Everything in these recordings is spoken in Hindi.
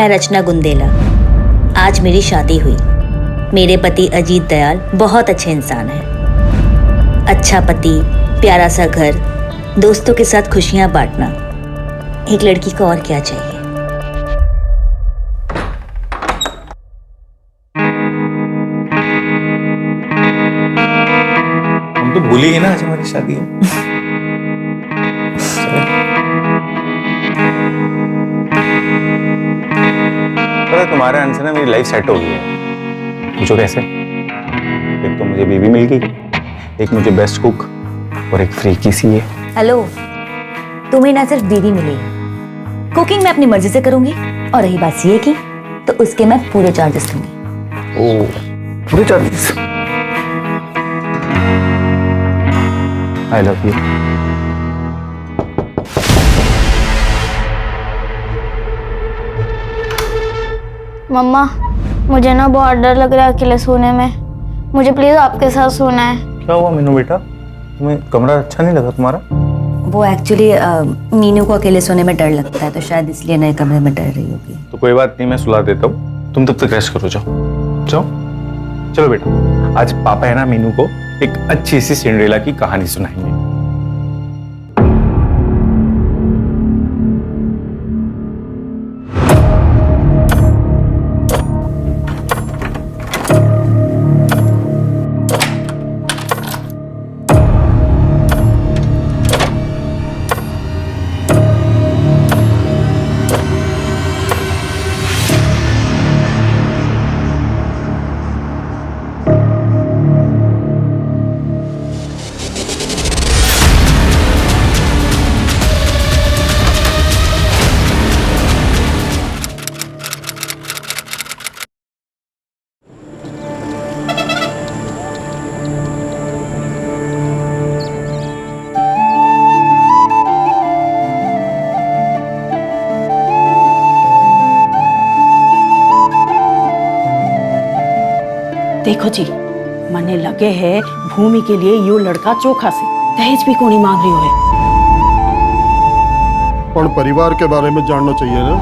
मैं रचना गुंदेला। आज मेरी शादी हुई। मेरे पति अजीत दयाल बहुत अच्छे इंसान हैं। अच्छा पति, प्यारा सा घर, दोस्तों के साथ खुशियां बांटना, एक लड़की को और क्या चाहिए। हम तो भूल ही गए ना आज हमारी शादी है। पता तुम्हारे आने से ना मेरी लाइफ सेट हो गई है। पूछो कैसे? एक तो मुझे बीवी मिल गई, एक मुझे बेस्ट कुक और एक फ्री की सी है। हेलो, तुम्हें ना सिर्फ बीवी मिली, कुकिंग मैं अपनी मर्जी से करूंगी, और रही बात सीए की तो उसके मैं पूरे चार्जेस लूंगी। ओ, पूरे चार्जेस? I love you. मम्मा, मुझे ना बहुत डर लग रहा है अकेले सोने में। मुझे प्लीज आपके साथ सोना है। क्या हुआ मीनू बेटा, तुम्हें कमरा अच्छा नहीं लगा तुम्हारा? वो एक्चुअली मीनू को अकेले सोने में डर लगता है, तो शायद इसलिए नए कमरे में डर रही होगी। तो कोई बात नहीं, मैं सुला देता हूँ, तुम तब तक रेस्ट करो। जाओ जाओ, चलो बेटा। आज पापा है ना मीनू को एक अच्छी सी सिंड्रेला की कहानी सुनाएंगे। देखो जी, मने लगे है भूमि के लिए यो लड़का चोखा से दहेज भी कोनी मांग रही है। पर परिवार के बारे में जानना चाहिए ना।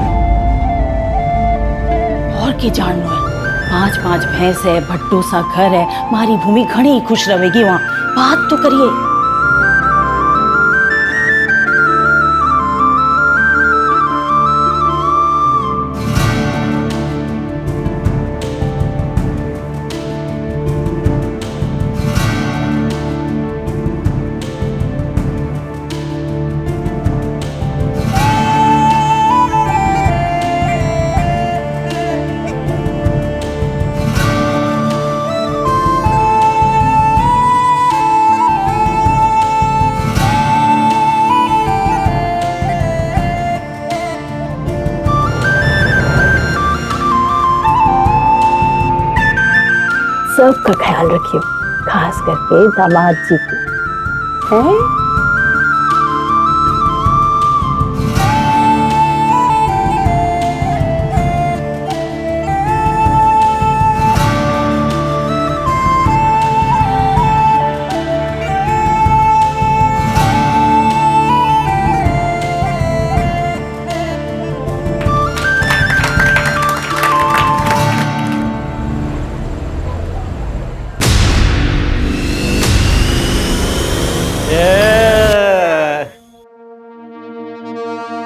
और की जानना है? 5-5 भैंस है, भट्टू सा घर है, मारी भूमि घनी खुश रहेगी वहाँ। बात तो करिए। सबका ख्याल रखियो, खास करके दामाद जी को। हैं?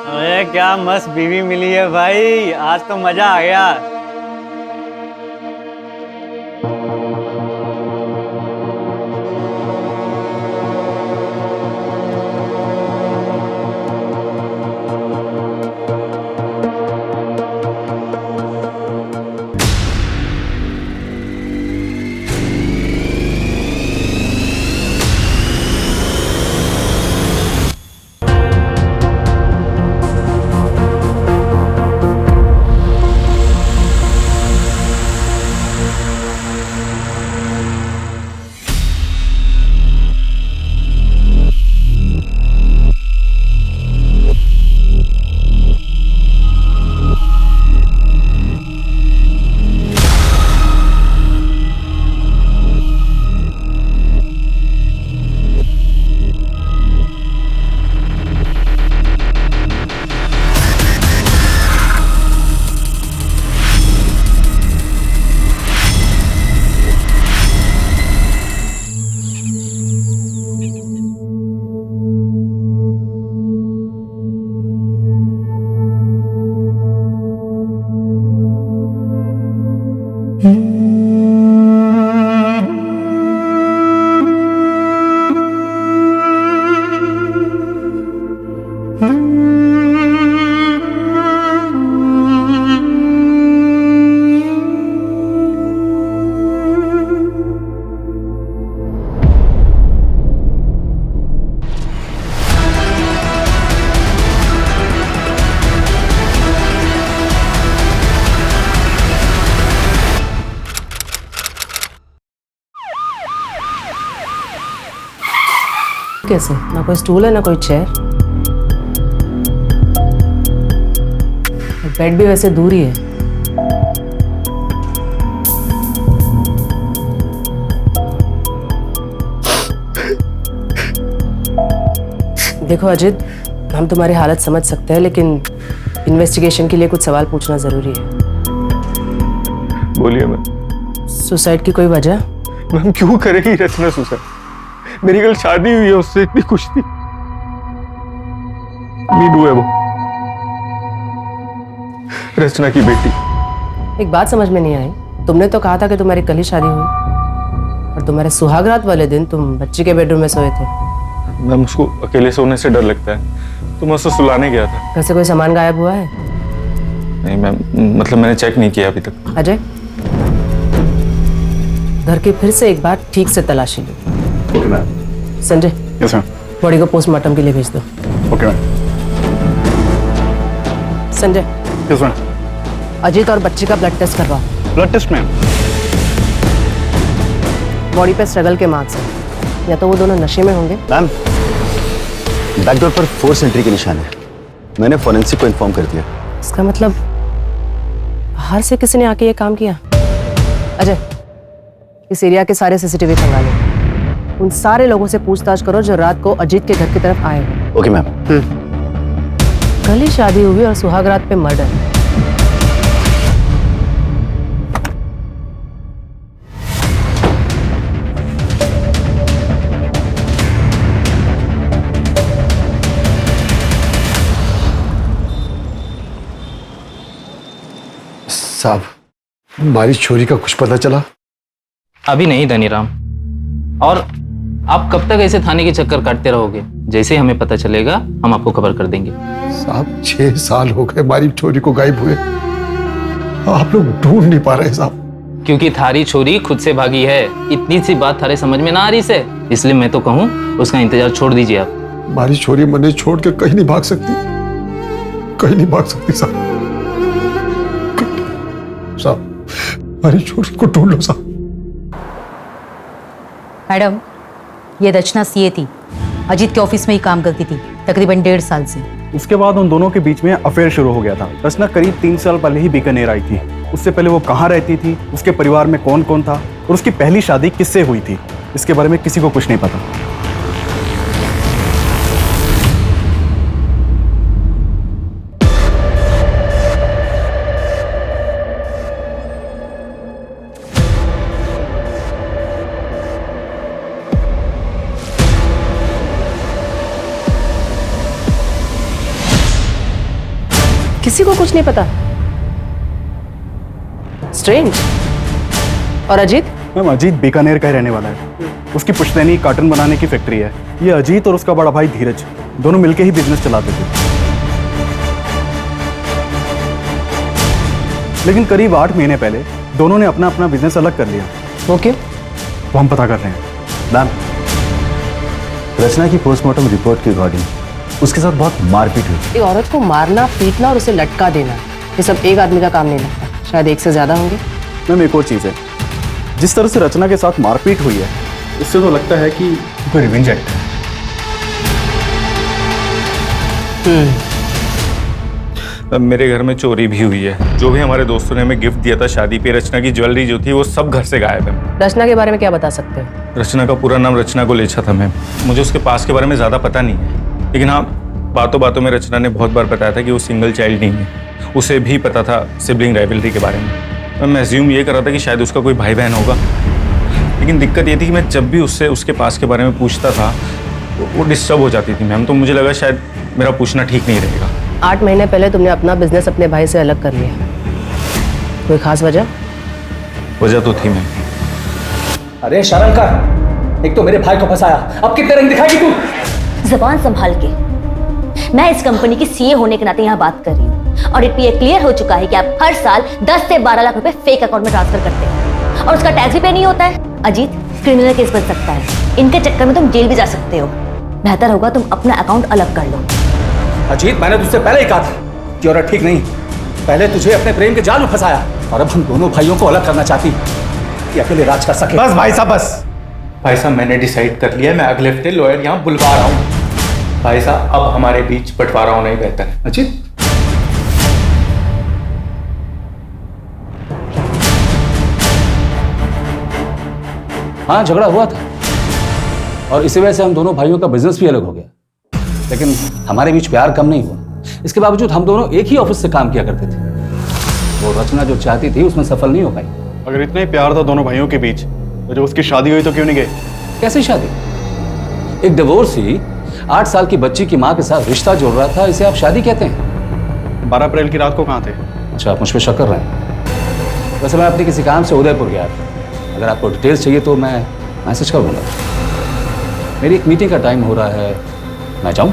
अरे क्या मस्त बीवी मिली है भाई, आज तो मजा आ गया। कैसे? ना कोई स्टूल है ना कोई चेयर, बेड भी वैसे दूर ही है। देखो अजित, हम तुम्हारी हालत समझ सकते हैं, लेकिन इन्वेस्टिगेशन के लिए कुछ सवाल पूछना जरूरी है। बोलिए मैम। सुसाइड की कोई वजह? मैम क्यों करेगी रचना सुसाइड? मेरी कल शादी हुई है, उससे इतनी खुश थी। मीनू है वो, रचना की बेटी। एक बात समझ में नहीं आई, तुमने तो कहा था कि तुम्हारी कल ही शादी हुई और तुम्हारे सुहागरात वाले दिन तुम बच्ची के बेडरूम में सोए थे। मैम उसको अकेले सोने से डर लगता है, तो मैं उसको सुलाने गया था। घर से कोई सामान गायब हुआ है? नहीं मैम, मतलब मैंने चेक नहीं किया अभी तक। अजय, घर की फिर से एक बार ठीक से तलाशी लो। Okay ma'am. Sanjay, yes ma'am. Body को पोस्टमार्टम के लिए भेज दो। Okay ma'am. Sanjay, yes ma'am. Ajit और बच्ची का ब्लड टेस्ट करवाओ। Blood test ma'am. बॉडी पे स्ट्रगल के मार्क्स हैं, या तो वो दोनों नशे में होंगे। मैम, बैकडोर पर फोर्स एंट्री के निशान है। मैंने फोरेंसिक को इन्फॉर्म कर दिया। इसका मतलब बाहर से किसी ने आके ये काम किया। अजय, इस एरिया के सारे सीसीटीवी खंगालो, उन सारे लोगों से पूछताछ करो जो रात को अजीत के घर की तरफ आए हैं। Okay ma'am. कल ही शादी हुई और सुहागरात पे मर्डर। साहब, हमारी छोरी का कुछ पता चला? अभी नहीं धनीराम, और आप कब तक ऐसे थाने के चक्कर काटते रहोगे? जैसे ही हमें पता चलेगा हम आपको खबर कर देंगे। साहब 6 साल हो गए हमारी छोरी को गायब हुए, आप लोग ढूंढ नहीं पा रहे साहब। क्योंकि थारी छोरी खुद से भागी है। इतनी सी बात थारे समझ में ना आ रही से, इसलिए मैं तो कहूँ उसका इंतजार छोड़ दीजिए आप। हमारी छोरी मने छोड़ के कहीं नहीं भाग सकती, कहीं नहीं भाग सकती साहब। साहब, हमारी छोरी को ढूंढ लो साहब। मैडम, ये रचना सीए थी, अजीत के ऑफिस में ही काम करती थी तकरीबन 1.5 साल से। उसके बाद उन दोनों के बीच में अफेयर शुरू हो गया था। रचना करीब 3 साल पहले ही बीकानेर आई थी। उससे पहले वो कहाँ रहती थी, उसके परिवार में कौन कौन था और उसकी पहली शादी किससे हुई थी, इसके बारे में किसी को कुछ नहीं पता। किसी को कुछ नहीं पता। स्ट्रेंज। और अजीत? मैम, अजीत बीकानेर का ही रहने वाला है। उसकी पुश्तैनी कार्टन बनाने की फैक्ट्री है। ये अजीत और उसका बड़ा भाई धीरज दोनों मिलकर ही बिजनेस चलाते थे। लेकिन करीब 8 महीने पहले दोनों ने अपना अपना बिजनेस अलग कर लिया। वो क्यों? वो हम पता कर रहे हैं। मैम, रचना की पोस्टमार्टम रिपोर्ट के अकॉर्डिंग उसके साथ बहुत मारपीट हुई। एक औरत को मारना, पीटना और उसे लटका देना, ये सब एक आदमी का काम नहीं लगता, शायद एक से ज्यादा होंगे। मैम, एक और चीज़ है, जिस तरह से रचना के साथ मारपीट हुई है, इससे तो लगता है कि कोई रिवेंज एक्ट है। मेरे घर में चोरी भी हुई है। जो भी हमारे दोस्तों ने हमें गिफ्ट दिया था शादी पे, रचना की ज्वेलरी जो थी वो सब घर से गायब है। रचना के बारे में क्या बता सकते हैं? रचना का पूरा नाम रचना गोलेछा था मैम। मुझे उसके पास के बारे में ज़्यादा पता नहीं है, लेकिन हाँ, बातों बातों में रचना ने बहुत बार बताया था कि वो सिंगल चाइल्ड नहीं है। उसे भी पता था सिबलिंग राइवलरी के बारे में। मैं एज्यूम ये कर रहा था कि शायद उसका कोई भाई बहन होगा, लेकिन दिक्कत ये थी कि मैं जब भी उससे उसके पास के बारे में पूछता था वो डिस्टर्ब हो जाती थी मैम। तो मुझे लगा शायद मेरा पूछना ठीक नहीं रहेगा। 8 महीने पहले तुमने अपना बिजनेस अपने भाई से अलग कर लिया, कोई खास वजह? वजह तो थी मैम। अरे शर्म कर, एक तो मेरे भाई को फंसाया, अब कितने रंग दिखाएगी तू? जबान संभाल के। मैं इस कंपनी की सीए होने के नाते यहाँ बात कर रही हूँ और ये क्लियर हो चुका है कि आप हर साल 10 से 12 लाख रुपए फेक अकाउंट में ट्रांसफर करते हैं और उसका टैक्स भी पे नहीं होता है। अजीत, क्रिमिनल केस बन सकता है, इनके चक्कर में तुम जेल भी जा सकते हो। बेहतर होगा तुम अपना अकाउंट अलग कर लो। अजीत, मैंने तुझसे पहले ही कहा था कि औरत ठीक नहीं। पहले तुझे अपने प्रेम के जाल में फंसाया और अब हम दोनों भाइयों को अलग करना चाहती कि अकेले राज कर सके। बस भाई साहब, बस। भाई साहब मैंने डिसाइड कर लिया है, मैं अगले हफ्ते लॉयर यहाँ बुलवा रहा हूँ। भाई साहब अब हमारे बीच बंटवारा होना ही बेहतर है। अजीत, हाँ झगड़ा हुआ था और इसी वजह से हम दोनों भाइयों का बिजनेस भी अलग हो गया, लेकिन हमारे बीच प्यार कम नहीं हुआ। इसके बावजूद हम दोनों एक ही ऑफिस से काम किया करते थे। वो रचना जो चाहती थी उसमें सफल नहीं हो पाई। अगर इतना ही प्यार था दोनों भाइयों के बीच तो जब उसकी शादी हुई तो क्यों नहीं गए? कैसी शादी? एक डिवोर्सी 8 साल की बच्ची की माँ के साथ रिश्ता जोड़ रहा था, इसे आप शादी कहते हैं? 12 अप्रैल की रात को कहाँ थे? अच्छा, आप मुझ पर शक कर रहे हैं? वैसे मैं अपने किसी काम से उदयपुर गया था। अगर आपको डिटेल्स चाहिए तो मैं मैसेज कर दूंगा। मेरी एक मीटिंग का टाइम हो रहा है, मैं जाऊं?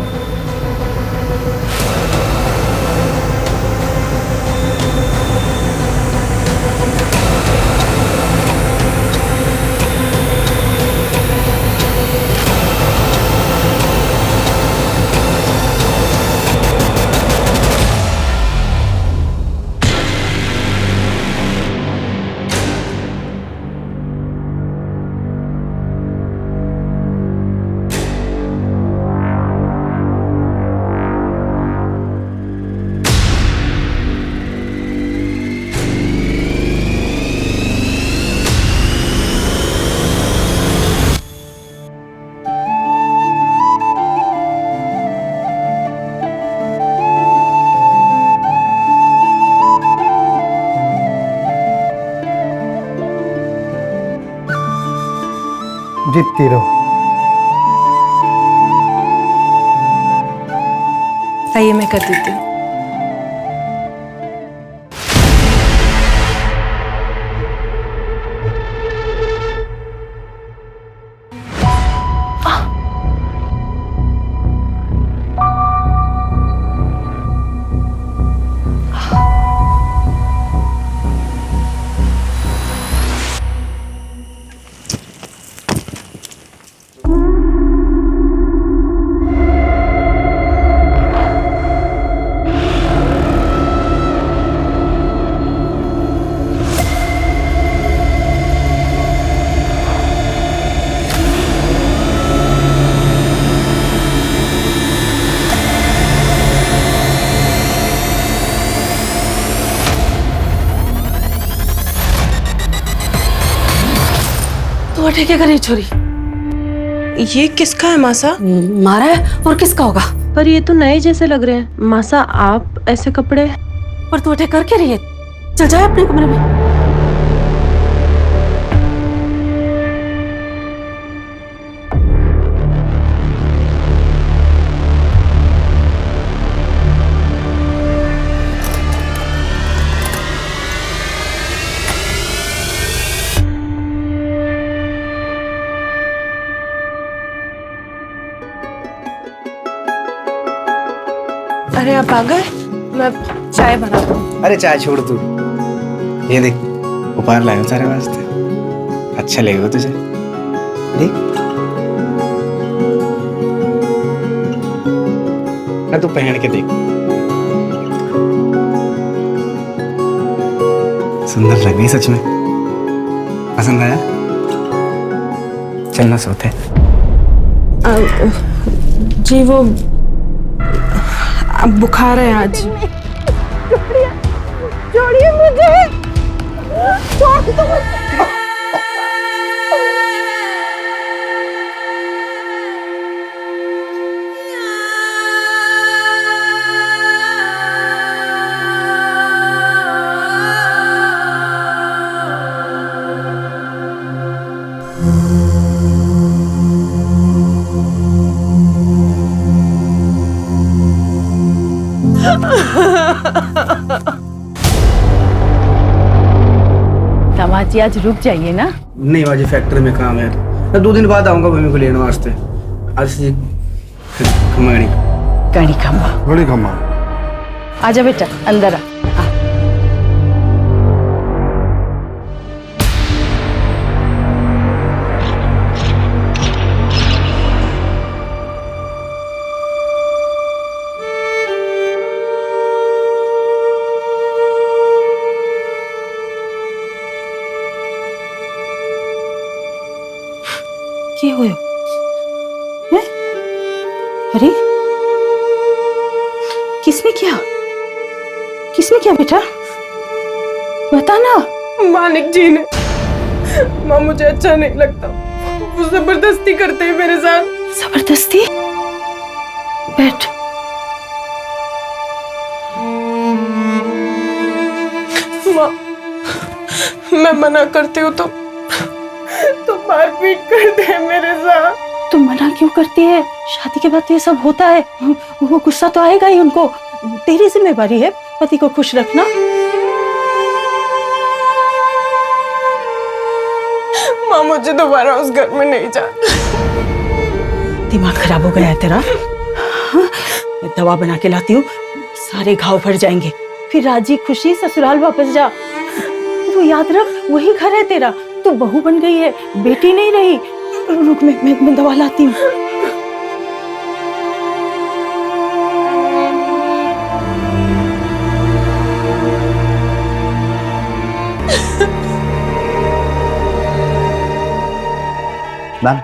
जीतती रहो। आइए मैं कर देती हूँ। तो अटे क्या करे छोरी? ये किसका है मासा? मारा है और किसका होगा? पर ये तो नए जैसे लग रहे हैं। मासा आप ऐसे कपड़े? पर तू अटे कर क्या रही है? चल जाए अपने कमरे में। अरे आप आ गए? मैं चाय बना दूँ। अरे चाय छोड़ तू, ये देख उपहार लाया हूं सारे वास्ते, अच्छा लगेगा तुझे। देख ना, तू पहन के देख, सुंदर लग रही सच में। पसंद आया? चलना सोते। जी वो अब बुखार है आज। छोड़िए मुझे, छोड़ दो मुझे। दामाद जी आज रुक जाइए ना। नहीं बाजी, फैक्ट्री में काम है, मैं 2 दिन बाद आऊंगा भूमि को लेने वास्ते। आज से खमाड़ी कड़ी खम्बा, बड़ी खम्मा। आजा बेटा अंदर आ। के होयो हैं? अरे किसने किया बेटा? बता ना। मानिक जी ने। माँ मुझे अच्छा नहीं लगता, वो जबरदस्ती करते हैं मेरे साथ। जबरदस्ती? बैठ। माँ, मैं मना करती हूँ तो मारपीट करते हैं मेरे साथ। तुम मना क्यों करती है? शादी के बाद तो ये सब होता है। वो गुस्सा तो आएगा ही उनको। तेरी जिम्मेवारी है पति को खुश रखना। माँ मुझे दोबारा उस घर में नहीं जाना। दिमाग खराब हो गया है तेरा? हाँ? मैं दवा बना के लाती हूँ, सारे घाव भर जाएंगे। फिर राजी खुशी ससुराल वापस जा। वो याद रख, वही घर है तेरा। तू बहू बन गई है, बेटी नहीं रही। रुक, मैं दवा लाती हूँ। मैम,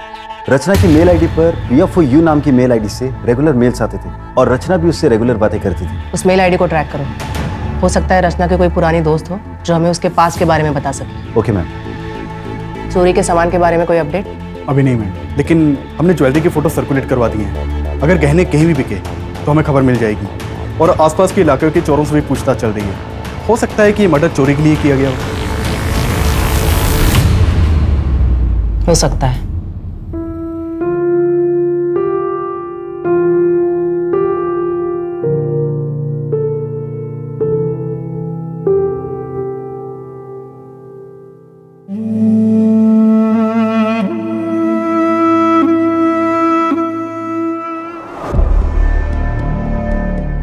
रचना की मेल आईडी पर PFOU नाम की मेल आईडी से रेगुलर मेल्स आते थे और रचना भी उससे रेगुलर बातें करती थी। उस मेल आईडी को ट्रैक करो। हो सकता है रचना के कोई पुरानी दोस्त हो जो हमें उसके पास के बारे में बता सके। Okay ma'am. चोरी के सामान के बारे में कोई अपडेट? अभी नहीं मैम, लेकिन हमने ज्वेलरी की फोटो सर्कुलेट करवा दी हैं। अगर गहने कहीं भी बिके तो हमें खबर मिल जाएगी। और आसपास के इलाके के चोरों से भी पूछताछ चल रही है। हो सकता है कि ये मर्डर चोरी के लिए किया गया हो सकता है।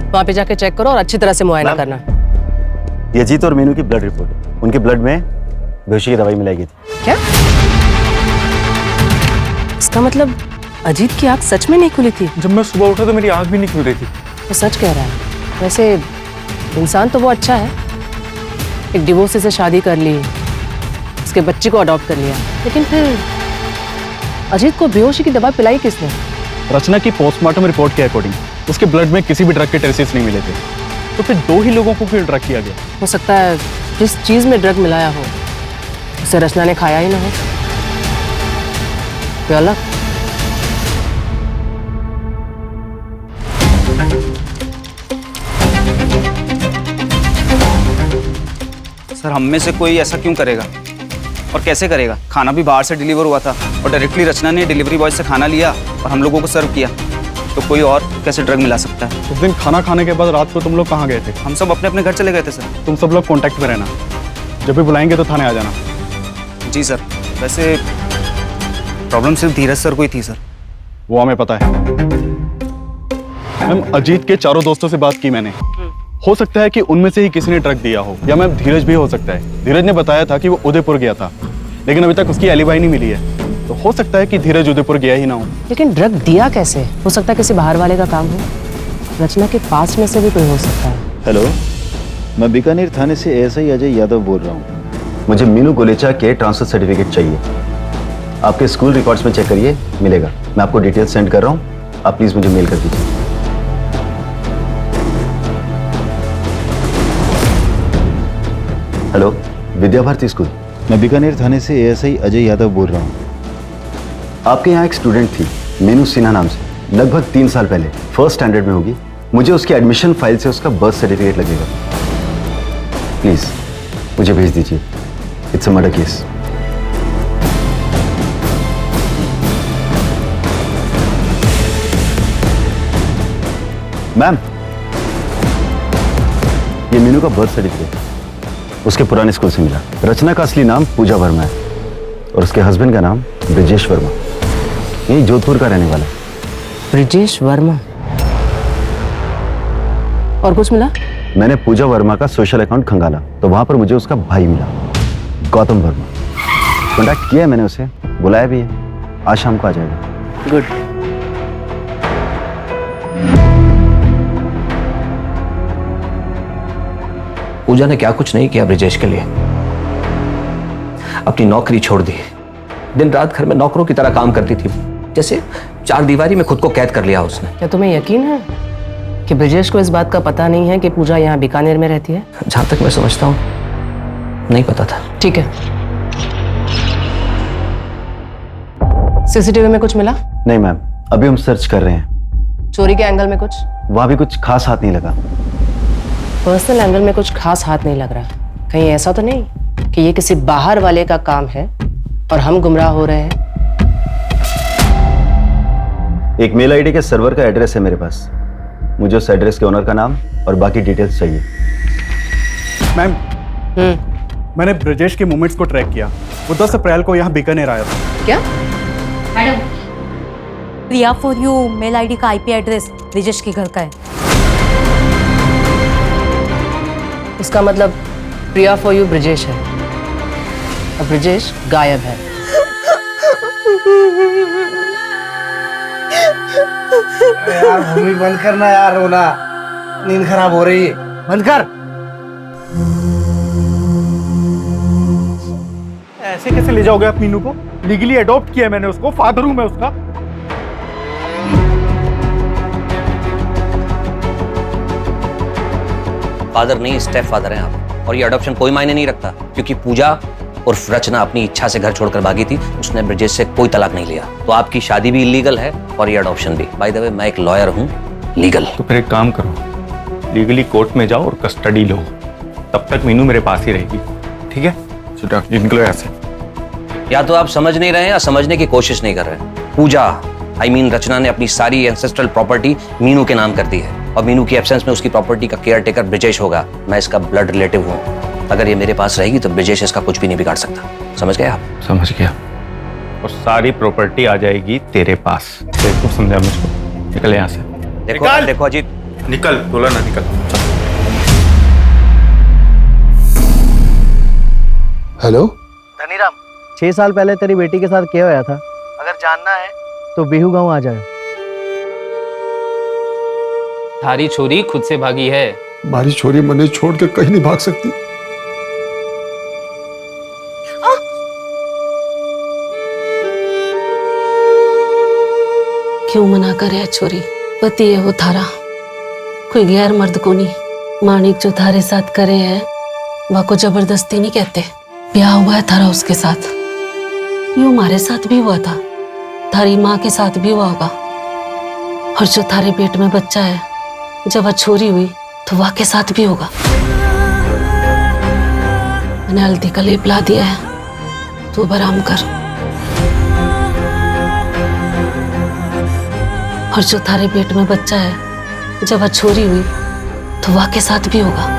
वहां पे जाके चेक करो और अच्छी तरह से मुआयना करना। ये अजीत और मीनू की ब्लड रिपोर्ट। उनके ब्लड में बेहोशी की दवाई मिलाई गई थी। क्या? इसका मतलब अजीत की आंख सच में नहीं खुली थी? जब मैं सुबह उठा तो मेरी आंख भी नहीं खुल रही थी। वो सच कह रहा है। वैसे इंसान तो वो अच्छा है, एक डिवोर्सी से शादी कर ली, उसके बच्चे को अडॉप्ट कर लिया, लेकिन फिर अजीत को बेहोशी की दवा पिलाई किसने? रचना की पोस्टमार्टम रिपोर्ट के अकॉर्डिंग उसके ब्लड में किसी भी ड्रग के ट्रेसेस नहीं मिले थे। तो फिर 2 ही लोगों को फिर ड्रग किया गया। हो सकता है जिस चीज में ड्रग मिलाया हो उसे रचना ने खाया ही ना हो। कोई अलग? सर, हम में से कोई ऐसा क्यों करेगा और कैसे करेगा? खाना भी बाहर से डिलीवर हुआ था और डायरेक्टली रचना ने डिलीवरी बॉय से खाना लिया और हम लोगों को सर्व किया। तो कोई और कैसे ड्रग मिला सकता है? उस दिन खाना खाने के बाद रात को तुम लोग कहाँ गए थे? हम सब अपने अपने घर चले गए थे सर। तुम सब लोग कांटेक्ट में रहना, जब भी बुलाएंगे तो थाने आ जाना। जी सर। वैसे प्रॉब्लम सिर्फ धीरज सर को ही थी सर। वो हमें पता है मैम। अजीत के चारों दोस्तों से बात की मैंने। हो सकता है कि उनमें से ही किसी ने ड्रग दिया हो, या मैम धीरज भी हो सकता है। धीरज ने बताया था कि वो उदयपुर गया था, लेकिन अभी तक उसकी एलिबाई नहीं मिली है। तो हो सकता है कि धीरज उदयपुर गया ही ना हो। लेकिन ड्रग दिया कैसे? हो सकता है किसी बाहर वाले का काम हो। रचना के पास में से भी कोई हो सकता है। हेलो, मैं बीकानेर थाने से ASI अजय यादव बोल रहा हूँ। मुझे मीनू गोलेचा के ट्रांसफर सर्टिफिकेट चाहिए। आपके स्कूल रिकॉर्ड्स में चेक करिए, मिलेगा। मैं आपको डिटेल्स सेंड कर रहा हूँ, आप प्लीज मुझे मेल कर दीजिए। Hello, Vidya Bharati school. मैं बीकानेर थाने से ASI अजय यादव बोल रहा हूँ। आपके यहाँ एक स्टूडेंट थी मीनू सिन्हा नाम से, लगभग 3 साल पहले, 1st स्टैंडर्ड में होगी। मुझे उसकी एडमिशन फाइल से उसका बर्थ सर्टिफिकेट लगेगा। प्लीज मुझे भेज दीजिए। It's a murder case. Ma'am, ये मीनू का बर्थ सर्टिफिकेट उसके पुराने स्कूल से मिला। रचना का असली नाम पूजा वर्मा है और उसके हस्बैंड का नाम ब्रिजेश वर्मा, यही जोधपुर का रहने वाला। ब्रिजेश वर्मा? और कुछ मिला? मैंने पूजा वर्मा का सोशल अकाउंट खंगाला तो वहां पर मुझे उसका भाई मिला, गौतम वर्मा। कॉन्टैक्ट किया है मैंने उसे, बुलाया भी है। आज शाम को आ जाएगा। गुड। पूजा ने क्या कुछ नहीं किया ब्रिजेश के लिए। अपनी नौकरी छोड़ दी, दिन रात घर में नौकरों की तरह काम करती थी, जैसे चार दीवारी में खुद को कैद कर लिया उसने। क्या तुम्हें यकीन है कि ब्रजेश को इस बात का पता नहीं है कि पूजा यहाँ बीकानेर में रहती है? जहां तक मैं समझता हूँ नहीं पता था। ठीक है, सीसीटीवी में कुछ मिला? नहीं मैम, अभी हम सर्च कर रहे हैं। चोरी के एंगल में कुछ? वहां भी कुछ खास हाथ नहीं लगा। पर्सनल एंगल में कुछ खास हाथ नहीं लग रहा। कहीं ऐसा तो नहीं कि ये किसी बाहर वाले का काम है और हम गुमराह हो रहे हैं? एक मेल आईडी के सर्वर का एड्रेस है मेरे पास। मुझे उस एड्रेस के ओनर का नाम और बाकी डिटेल्स चाहिए। मैम, मैंने ब्रजेश के मूवमेंट्स को ट्रैक किया। वो 10 अप्रैल को यहाँ बीकानेर आया था। क्या? Madam, Priya for you mail ID का आईपी एड्रेस ब्रजेश के घर का है। इसका मतलब प्रिया फॉर यू ब्रजेश है और ब्रजेश गायब है। यार भूमि बंद करना यार, रोना, नींद खराब हो रही है, बंद कर। ऐसे कैसे ले जाओगे आप मीनू को? लीगली अडॉप्ट किया मैंने उसको, फादर हूं मैं उसका। फादर नहीं, स्टेप फादर हैं आप। और ये अडॉप्शन कोई मायने नहीं रखता, क्योंकि पूजा और रचना अपनी इच्छा से घर छोड़कर भागी थी। उसने ब्रजेश से कोई तलाक नहीं लिया, तो आपकी शादी भी इलीगल है और ये अडॉप्शन भी। बाय द वे, मैं एक लॉयर हूँ, लीगल। तो फिर एक काम करो, लीगली कोर्ट में जाओ और कस्टडी लो। तब तक मीनू मेरे पास ही रहेगी, ठीक है? चलो निकलो यहाँ से। या तो आप समझ नहीं रहे हैं या समझने की कोशिश नहीं कर रहे। पूजा रचना ने अपनी सारी एंसेस्ट्रल प्रॉपर्टी मीनू के नाम कर दी है और मीनू की एब्सेंस में उसकी प्रॉपर्टी का केयर टेकर ब्रजेश होगा। मैं इसका ब्लड रिलेटिव हूँ। अगर ये मेरे पास रहेगी तो ब्रजेश इसका कुछ भी नहीं बिगाड़ सकता। समझ गए आप? समझ गया। और सारी प्रॉपर्टी आ जाएगी तेरे पास। देखो, समझा मुझको। निकल यहाँ से। देखो अजीत, निकल। बोला ना निकल। हेलो धनीराम, 6 साल पहले तेरी बेटी के साथ क्या हुआ था? अगर जानना है तो बिहू गांव आ जाए। थारी छोरी खुद से भागी है। हमारी छोरी मने छोड़ के कहीं नहीं भाग सकती। क्यों मना करे छोरी? पति है वो थारा, कोई गैर मर्द को नहीं। माणिक जो थारे साथ करे है वह को जबरदस्ती नहीं कहते। ब्याह हुआ है थारा उसके साथ, यूं हमारे साथ भी हुआ था, थारी माँ के साथ भी हुआ होगा। और जो थारे पेट में बच्चा है, जब वह छोरी हुई तो वह के साथ भी होगा। मैंने हल्दी का लेप ला दिया है, तू अब आराम कर। और जो थारे पेट में बच्चा है, जब वह छोरी हुई तो वह के साथ भी होगा।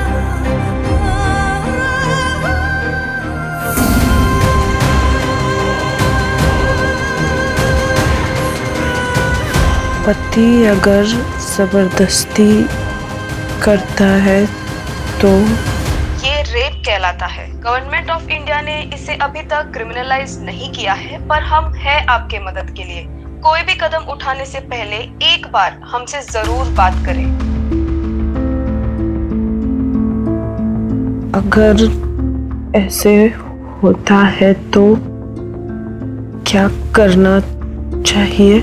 पति अगर जबरदस्ती करता है तो ये रेप कहलाता है। गवर्नमेंट ऑफ इंडिया ने इसे अभी तक क्रिमिनलाइज नहीं किया है, पर हम हैं आपके मदद के लिए। कोई भी कदम उठाने से पहले एक बार हमसे जरूर बात करें। अगर ऐसे होता है तो क्या करना चाहिए?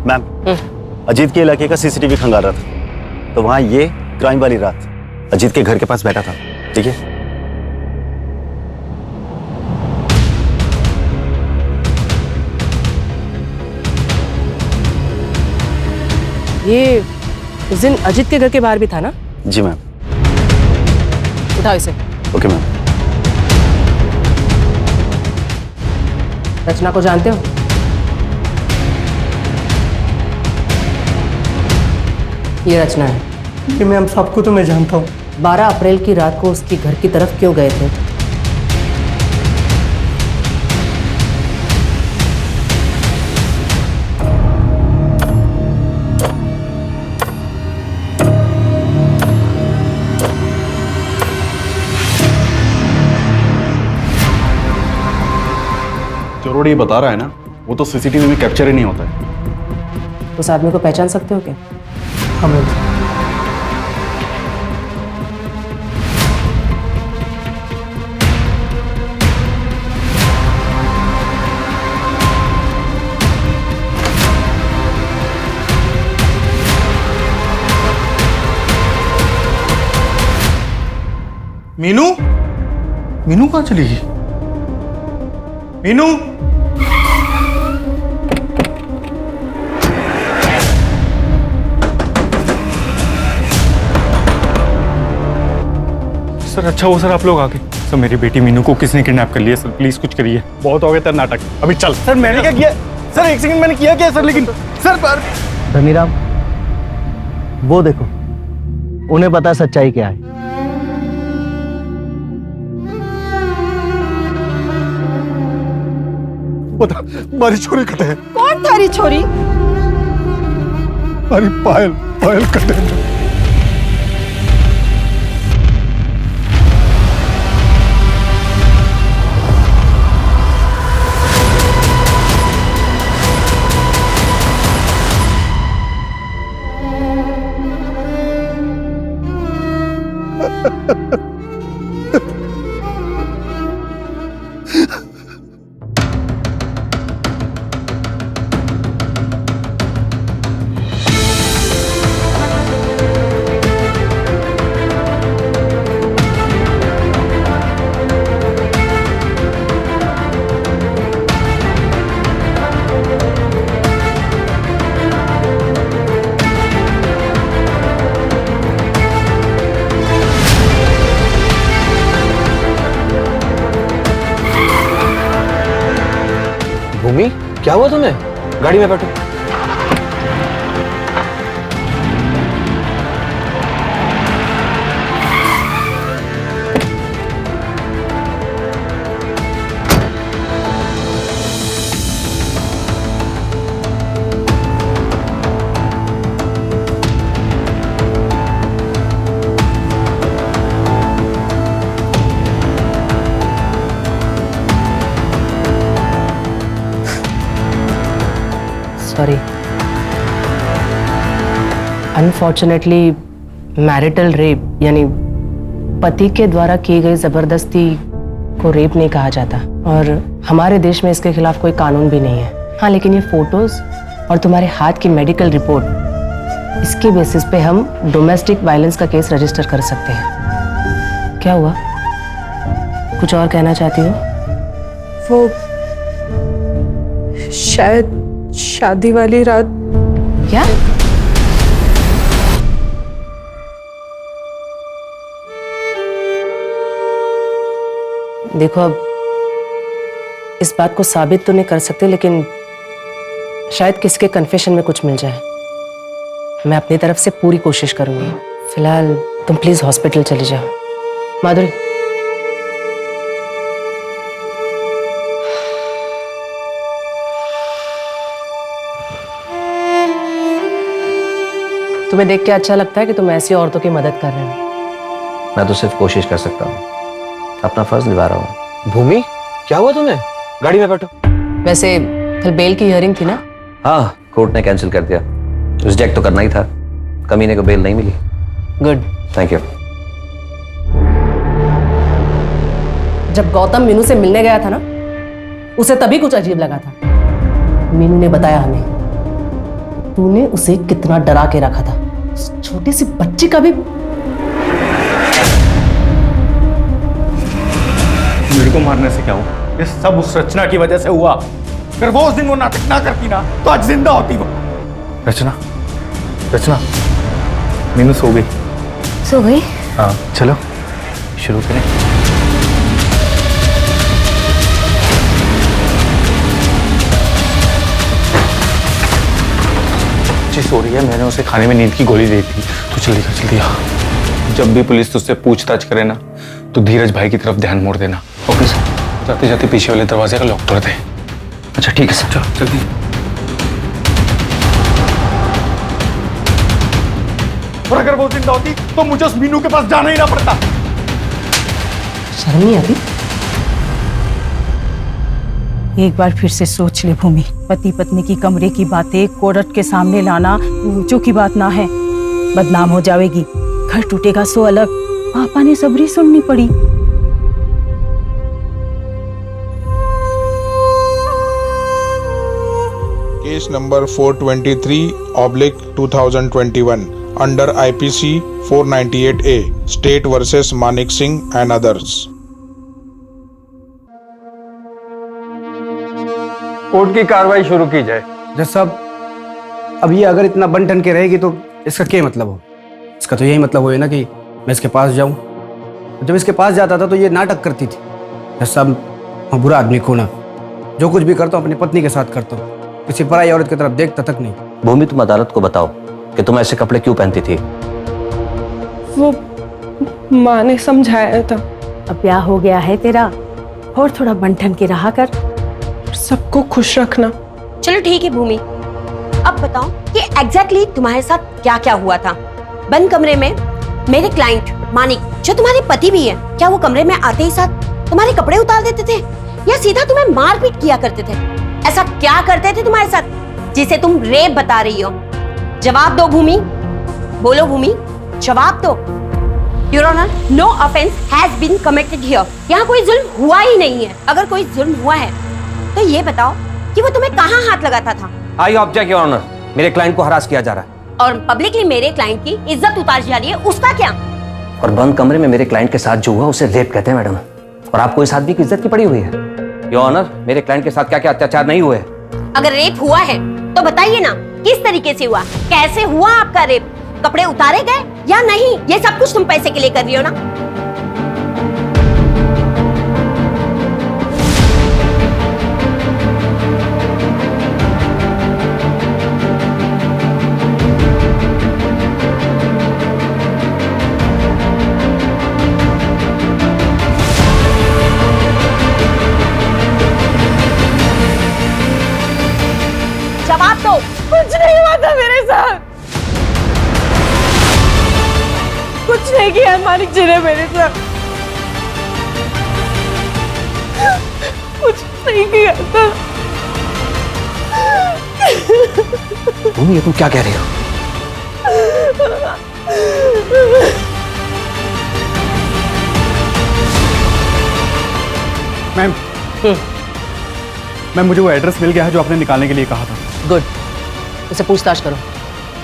मैम, अजीत के इलाके का सीसीटीवी खंगाल रहा था, तो वहां ये क्राइम वाली रात अजीत के घर के पास बैठा था। ठीक है? ये उस दिन अजीत के घर के बाहर भी था ना? जी मैम। उठाओ इसे। Okay ma'am. रचना को जानते हो? ये रचना है। कि मैम सबको तो मैं जानता हूँ। 12 अप्रैल की रात को उसकी घर की तरफ क्यों गए थे? रिकॉर्ड ये बता रहा है ना, वो तो सीसीटीवी में कैप्चर ही नहीं होता है। उस आदमी को पहचान सकते हो क्या? मीनू, मीनू कहाँ चली गई? मीनू, सर अच्छा हो सर आप लोग आ गए। सर मेरी बेटी मीनू को किसने किडनैप कर लिया? सर प्लीज कुछ करिए। बहुत हो गया तेरा नाटक, अभी चल। सर मैंने क्या किया? सर एक सेकंड, मैंने किया क्या सर? लेकिन सर पर धनीराम, वो देखो, उन्हें पता सच्चाई क्या है। बता, हमारी छोरी कटे है। कौन थारी छोरी? अरे पायल, पायल कटे है। भूमि, क्या हुआ तुम्हें? गाड़ी में बैठो। सॉरी, अनफॉर्चुनेटली मैरिटल रेप यानी पति के द्वारा की गई जबरदस्ती को रेप नहीं कहा जाता और हमारे देश में इसके खिलाफ कोई कानून भी नहीं है। हाँ, लेकिन ये फोटोज और तुम्हारे हाथ की मेडिकल रिपोर्ट, इसके बेसिस पे हम डोमेस्टिक वायलेंस का केस रजिस्टर कर सकते हैं। क्या हुआ? कुछ और कहना चाहती हो? वो शायद शादी वाली रात। क्या? देखो, अब इस बात को साबित तो नहीं कर सकते, लेकिन शायद किसके कन्फेशन में कुछ मिल जाए। मैं अपनी तरफ से पूरी कोशिश करूंगी। फिलहाल तुम प्लीज हॉस्पिटल चली जाओ। माधुरी, तुम्हें देख के अच्छा लगता है कि तुम ऐसी औरतों की मदद कर रहे हो। मैं तो सिर्फ कोशिश कर सकता हूँ, अपना फर्ज निभा रहा हूँ। भूमि, क्या हुआ तुम्हें? गाड़ी में बैठो। वैसे कल बेल की हियरिंग थी ना? हाँ, कोर्ट ने कैंसिल कर दिया। रिजेक्ट तो करना ही था, कमीने को बेल नहीं मिली। Good, thank you. जब गौतम मीनू से मिलने गया था ना, उसे तभी कुछ अजीब लगा था। मीनू ने बताया हमें तूने उसे कितना डरा के रखा था। छोटी सी बच्ची का भी। मेरे को मारने से क्या हुआ? ये सब उस रचना की वजह से हुआ। अगर वो उस दिन वो नाटक ना करती ना, तो आज जिंदा होती वो। रचना, रचना, मीनू सो गई। सो गई? हाँ, चलो शुरू करें। सो रही है, मैंने उसे खाने में नींद की गोली दी थी। तो जल्दी आ। जब भी पुलिस तुझसे पूछताछ करे ना, तो धीरज भाई की तरफ ध्यान मोड़ देना। Okay sir. जाते जाते पीछे वाले दरवाजे का लॉक तोड़ दे। अच्छा ठीक है सर। चलो जल्दी। और अगर वो जिंदा होती तो मुझे उस मीनू के पास जाना ही ना पड़ता। शर्म नहीं आती? एक बार फिर से सोच ले भूमि, पति पत्नी की कमरे की बातें कोर्ट के सामने लाना जो की बात ना है, बदनाम हो जाएगी, घर टूटेगा सो अलग। पापा ने सबरी सुननी पड़ी। Case number 423/2021 under IPC 498A state versus Manik Singh and others. Court की कार्रवाई शुरू की जाए। जज साहब, अब ये अगर इतना बन ठन के रहेगी तो इसका क्या मतलब हो? इसका तो यही मतलब हो ना कि मैं इसके पास जाऊं। जब इसके पास जाता था तो ये नाटक करती थी। जज साहब, मैं बुरा आदमी को ना, जो कुछ भी करता हूँ अपनी पत्नी के साथ करता हूँ, किसी पराई औरत की तरफ देखता तक नहीं। भूमि, तुम अदालत को बताओ कि तुम ऐसे कपड़े क्यों पहनती थी? वो माँ ने समझाया था। अब ब्याह हो गया है तेरा, और थोड़ा बन ठन के रहा कर, सबको खुश रखना। चलो ठीक है भूमि, अब बताओ कि एग्जैक्टली तुम्हारे साथ क्या क्या हुआ था। बंद कमरे में मेरे क्लाइंट मानिक, जो तुम्हारे पति भी है, क्या वो कमरे में आते ही साथ तुम्हारे कपड़े उतार देते थे या सीधा तुम्हें मारपीट किया करते थे? ऐसा क्या करते थे तुम्हारे साथ जिसे तुम रेप बता रही हो? जवाब दो भूमि, बोलो भूमि, जवाब दो। Your honour, no offence has been committed here. यहाँ कोई जुल्म हुआ ही नहीं है। अगर कोई जुल्म हुआ है तो ये बताओ कि वो तुम्हें कहाँ हाथ लगाता था? आई ऑब्जेक्ट योर ऑनर, मेरे क्लाइंट को हरास किया जा रहा है। और पब्लिकली मेरे क्लाइंट की इज्जत उतारी जा रही है, उसका क्या? और बंद कमरे में मेरे क्लाइंट के साथ जो हुआ उसे रेप कहते हैं मैडम। और आपको इस आदमी की इज्जत की पड़ी हुई है। योर ऑनर, मेरे क्लाइंट के साथ क्या क्या अत्याचार नहीं हुए? अगर रेप हुआ है तो बताइए ना, किस तरीके से हुआ, कैसे हुआ आपका रेप? कपड़े उतारे गए या नहीं? ये सब कुछ तुम पैसे के लिए कर रही हो ना? जवाब दो। कुछ नहीं हुआ था मेरे साथ, कुछ नहीं किया मानिक जी ने मेरे साथ, कुछ नहीं किया था। भूमि, ये तुम क्या कह रही हो? मैम, मुझे वो एड्रेस मिल गया है जो आपने निकालने के लिए कहा था। गुड, उसे पूछताछ करो।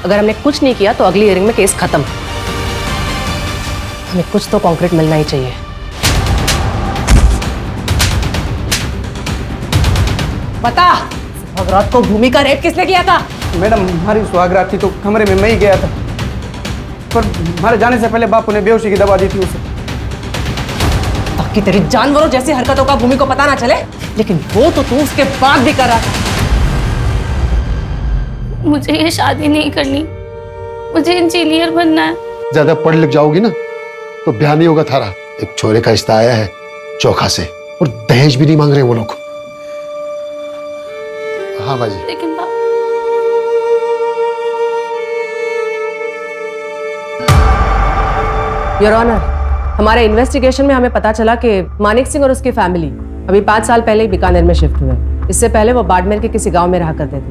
अगर हमने कुछ नहीं किया तो अगली हियरिंग में केस खत्म। हमें कुछ तो कॉन्क्रीट मिलना ही चाहिए। बता, सुहागरात को भूमि का रेप किसने किया था? मैडम, हमारी सुहागरात थी तो कमरे में मैं ही गया था, पर हमारे जाने से पहले बापू ने बेहोशी की दवा दी थी उसे। ताकि तेरी जानवरों जैसी हरकतों का भूमि को पता ना चले, लेकिन वो तो तू उसके बाद भी कर रहा था। मुझे ये शादी नहीं करनी, मुझे इंजीनियर बनना है। ज्यादा पढ़ लिख जाओगी ना तो ब्याह नहीं होगा थारा। एक छोरे का रिश्ता आया है चौखा से, और दहेज भी नहीं मांग रहे वो लोग। हाँ बाजी। लेकिन योर ऑनर, हमारे इन्वेस्टिगेशन में हमें पता चला कि मानिक सिंह और उसकी फैमिली अभी 5 साल पहले ही बीकानेर में शिफ्ट हुए। इससे पहले वो बाड़मेर के किसी गांव में रहा करते थे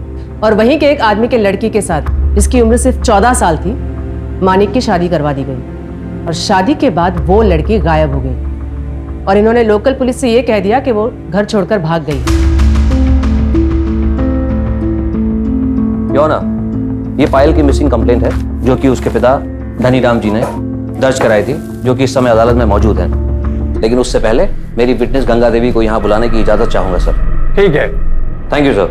और वहीं के एक आदमी के लड़की के साथ, जिसकी उम्र सिर्फ 14 साल थी, मानिक की शादी करवा दी गई। और शादी के बाद वो लड़की गायब हो गई और इन्होंने लोकल पुलिस से ये कह दिया कि वो घर छोड़कर भाग गई। योना, ये पायल की मिसिंग कंप्लेंट है जो कि उसके पिता धनीराम जी ने दर्ज कराई थी, जो कि इस समय अदालत में मौजूद है। लेकिन उससे पहले मेरी विटनेस गंगा देवी को यहाँ बुलाने की इजाजत चाहूंगा सर। ठीक है। Thank you sir.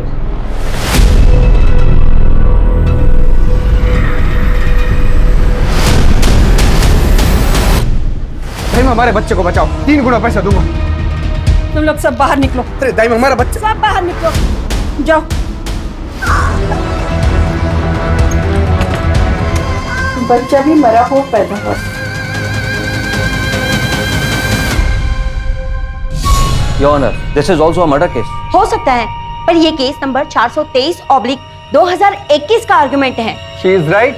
भाई, हमारे बच्चे को बचाओ, 3 गुना पैसा दूंगा। तुम लोग सब बाहर निकलो। अरे दाई, हमारा बच्चा। सब बाहर निकलो, जाओ। बच्चा भी मरा हो पैदा हो। Your honour, this is also a murder case. हो सकता है, पर ये केस नंबर 423/2021 का आर्गुमेंट है। She is right.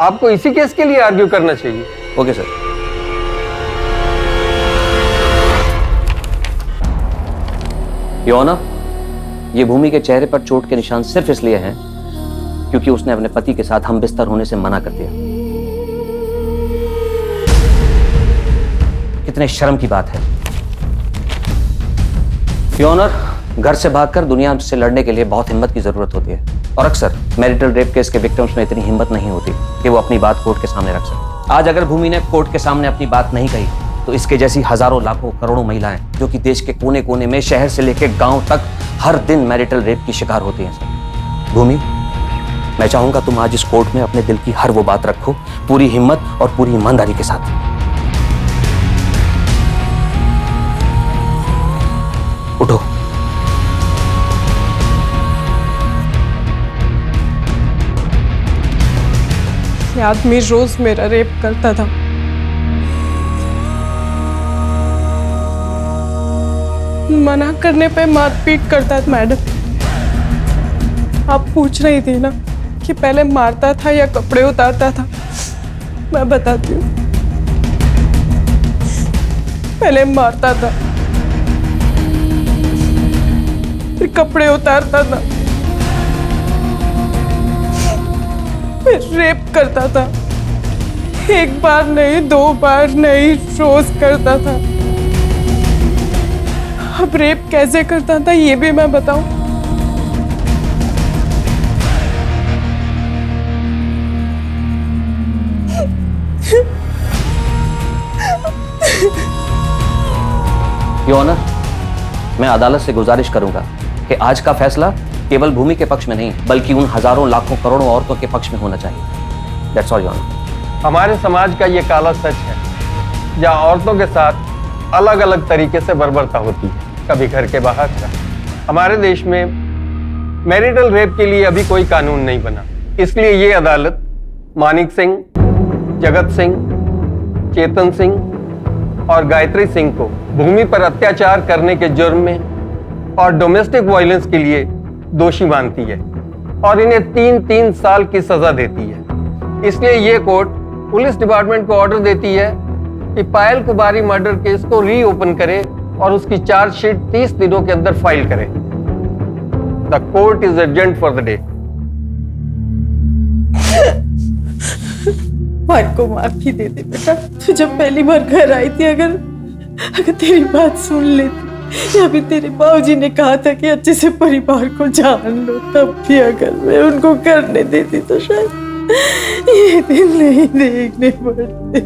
आपको इसी केस के लिए आर्ग्यू करना चाहिए। Okay sir. योर ऑनर, ये भूमि के चेहरे पर चोट के निशान सिर्फ इसलिए हैं क्योंकि उसने अपने पति के साथ हम बिस्तर होने से मना कर दिया। कितने शर्म की बात है। योर ऑनर, घर से भागकर दुनिया से लड़ने के लिए बहुत हिम्मत की जरूरत होती है और अक्सर मैरिटल रेप केस के विक्टिम्स में इतनी हिम्मत नहीं होती कि वो अपनी बात कोर्ट के सामने रख सके। आज अगर भूमि ने कोर्ट के सामने अपनी बात नहीं कही तो इसके जैसी हजारों लाखों करोड़ों महिलाएं जो कि देश के कोने कोने में शहर से लेकर गांव तक हर दिन मैरिटल रेप की शिकार होती हैं। सर भूमि, मैं चाहूंगा तुम आज इस कोर्ट में अपने दिल की हर वो बात रखो, पूरी हिम्मत और पूरी ईमानदारी के साथ। उठो। ये आदमी रोज मेरा रेप करता था। मना करने पे मारपीट करता था। मैडम, आप पूछ रही थी ना कि पहले मारता था या कपड़े उतारता था। मैं बताती हूँ, पहले मारता था, फिर कपड़े उतारता था, फिर रेप करता था। एक बार नहीं, 2 बार नहीं, रोज करता था। अब रेप कैसे करता था ये भी मैं बताऊं? योर ऑनर, मैं अदालत से गुजारिश करूंगा कि आज का फैसला केवल भूमि के पक्ष में नहीं बल्कि उन हजारों लाखों करोड़ों औरतों के पक्ष में होना चाहिए। That's all your honour. हमारे समाज का ये काला सच है जहाँ औरतों के साथ अलग अलग तरीके से बर्बरता होती है, कभी घर के बाहर का। हमारे देश में मैरिटल रेप के लिए अभी कोई कानून नहीं बना, इसलिए ये अदालत मानिक सिंह, जगत सिंह, चेतन सिंह और गायत्री सिंह को भूमि पर अत्याचार करने के जुर्म में और डोमेस्टिक वायलेंस के लिए दोषी मानती है और इन्हें 3-3 साल की सजा देती है। इसलिए ये कोर्ट पुलिस डिपार्टमेंट को ऑर्डर देती है कि पायल कुमारी मर्डर केस को रीओपन करे और उसकी चार्जशीट 30 दिनों के अंदर फाइल करे। The court is urgent for the day. भाई को माफी दे दे बेटा। तू जब पहली बार घर आई थी, अगर तेरी बात सुन लेती या फिर तेरे बाबूजी ने कहा था कि अच्छे से परिवार को जान लो, तब भी अगर मैं उनको करने देती तो शायद ये दिन नहीं देखने पड़ते।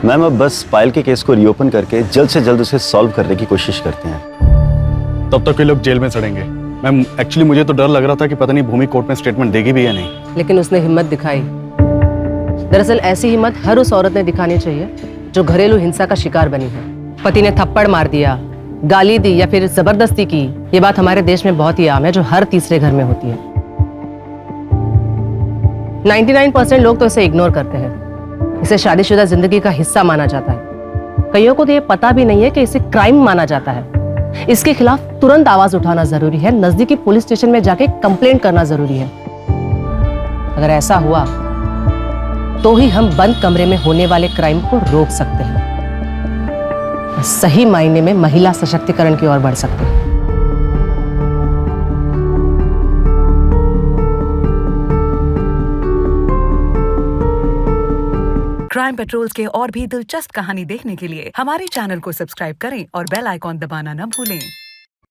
मैम, अब बस पायल के केस को रीओपन करके जल्द से जल्द उसे सॉल्व करने की कोशिश करते हैं। तब तक ये लोग जेल में सड़ेंगे। मैम, एक्चुअली मुझे तो डर लग रहा था कि पता नहीं भूमि कोर्ट में स्टेटमेंट देगी भी या नहीं। लेकिन उसने हिम्मत दिखाई। दरअसल ऐसी हिम्मत हर उस औरत ने दिखानी चाहिए जो घरेलू हिंसा का शिकार बनी है। पति ने थप्पड़ मार दिया, गाली दी या फिर जबरदस्ती की, ये बात हमारे देश में बहुत ही आम है, जो हर तीसरे घर में होती है। 99% लोग तो इसे इग्नोर करते हैं। इसे शादीशुदा जिंदगी का हिस्सा माना जाता है। कईयों को तो ये पता भी नहीं है कि इसे क्राइम माना जाता है। इसके खिलाफ तुरंत आवाज उठाना जरूरी है, नजदीकी पुलिस स्टेशन में जाके कंप्लेंट करना जरूरी है। अगर ऐसा हुआ तो ही हम बंद कमरे में होने वाले क्राइम को रोक सकते हैं, सही मायने में महिला सशक्तिकरण की ओर बढ़ सकते हैं। क्राइम पेट्रोल्स के और भी दिलचस्प कहानी देखने के लिए हमारे चैनल को सब्सक्राइब करें और बेल आइकॉन दबाना न भूलें।